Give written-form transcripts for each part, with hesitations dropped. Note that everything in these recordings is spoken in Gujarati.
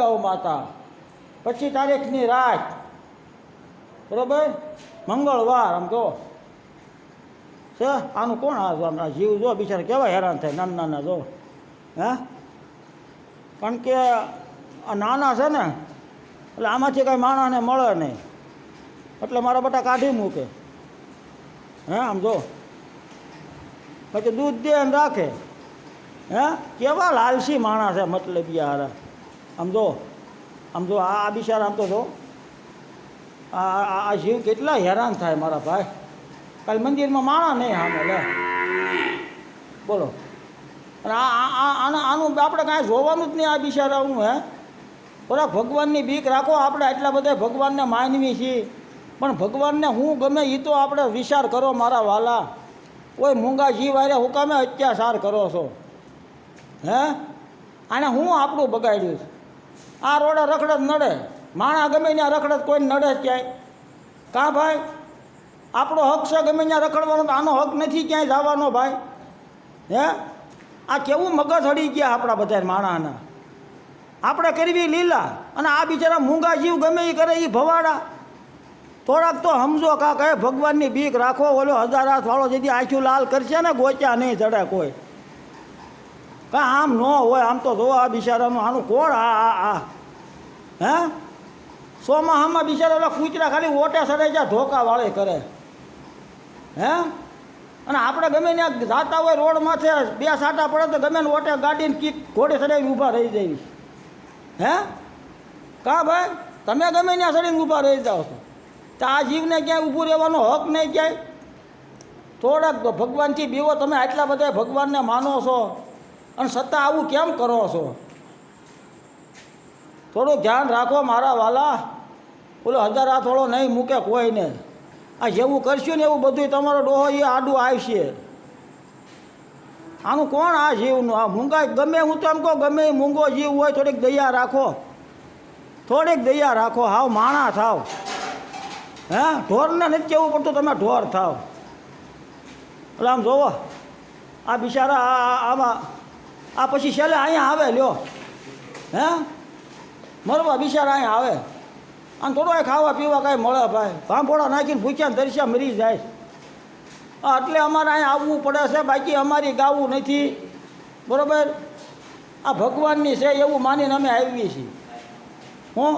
ગૌ માતા. 25 તારીખની રાત, બરાબર, મંગળવાર. આમ જો છે આનું કોણ આ જીવ જો બિચારા કેવા હેરાન થાય નાના નાના જો. હે કારણ કે આ નાના છે ને એટલે આમાંથી કાંઈ માણસને મળે નહીં, એટલે મારા બટા કાઢી મૂકે. હે આમ જો પછી દૂધ દે એમ રાખે. હે કેવા લાલસી માણસ છે મતલબ યાર. આમ જો આ બિચારા આમ તો જો આ જીવ કેટલા હેરાન થાય મારા ભાઈ. કાલે મંદિરમાં માણા નહીં સામે લે બોલો. અને આનું આપણે કાંઈ જોવાનું જ નહીં આ બિચારાનું. હે થોડાક ભગવાનની બીક રાખો. આપણે આટલા બધા ભગવાનને માનવી છીએ, પણ ભગવાનને હું ગમે એ તો આપણે વિચાર કરો મારા વાલા. કોઈ મૂંગા જીવ આરે હું કામે અત્યાચાર કરો છો? હે આને હું આપણું બગાડ્યું છે. આ રોડે રખડત નડે, માણા ગમે ત્યાં રખડત કોઈ નડે જ ક્યાંય. કાં ભાઈ આપણો હક છે ગમે ત્યાં રખડવાનો, તો આનો હક નથી ક્યાંય જવાનો ભાઈ. હે આ કેવું મગજ હળી ગયા આપણા બધા માણાના. આપણે કરવી લીલા, અને આ બિચારા મૂંગા જીવ ગમે એ કરે એ ભવાડા. થોડાક તો સમજો કાં કહે ભગવાનની બીક રાખો. ઓલો 1000 હાથ વાળો જેથી આંખું લાલ કરશે ને ગોચ્યા નહીં ચડે કોઈ. કાં આમ ન હોય. આમ તો જો આ બિચારાનું આનું કોણ આ હે સોમાહામાં બિચારા ઓલા કૂતરા ખાલી ઓટે સડે જાય ધોકા વાળે કરે. હે અને આપણે ગમે ત્યાં જાતા હોય રોડ માથે 2 સાટા પડે તો ગમે ને ઓટે ગાડીને કીક ઘોડે ચડાવીને ઊભા રહી જાય. હે કાં ભાઈ તમે ગમે ત્યાં ચડીને ઊભા રહી જાઓ છો, તો આ જીવને ક્યાંય ઊભું રહેવાનો હક નહીં ક્યાંય. થોડાક ભગવાનથી બીવો. તમે આટલા બધા ભગવાનને માનો છો અને છતાં આવું કેમ કરો છો? થોડું ધ્યાન રાખો મારા વાલા. ઓલો 1000 હાથ વાળો નહીં મૂકે કોઈને. આ જેવું કરશું ને એવું બધું તમારો ડોહો એ આડું આવશે. આનું કોણ આ જીવનું? આ મૂંગા ગમે, હું તો એમ કહું ગમે એ મૂંગો જીવ હોય થોડીક દયા રાખો, થોડીક દયા રાખો. હાવ માણા થાવ. હે ઢોરને નથી કહેવું પડતું તમે ઢોર થાવ. એટલે આમ જોવો આ બિચારા આમાં આ પછી છેલ્લે અહીંયા આવે લ્યો. હે મરવા બિચારા અહીંયા આવે. અને થોડો ખાવા પીવા કાંઈ મળે ભાઈ. ભાંભોળા નાખીને ભૂખ્યા તરસ્યા મરી જાય. એટલે અમારે અહીંયા આવવું પડે છે, બાકી અમારી ગાવું નથી. બરાબર આ ભગવાનની છે એવું માનીને અમે આવીએ છીએ. હું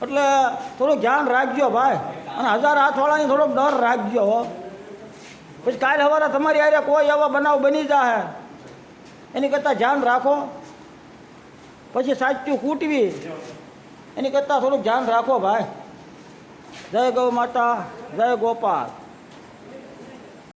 એટલે થોડુંક ધ્યાન રાખજો ભાઈ. અને 1000 હાથવાળાની થોડોક ડર રાખજો હો. પછી કાલે સવારે તમારી આરે કોઈ એવા બનાવ બની જાય એની કરતાં ધ્યાન રાખો. પછી સાચું કૂટવી એની કરતાં થોડુંક ધ્યાન રાખો ભાઈ. જય ગૌ માતા, જય ગોપાલ.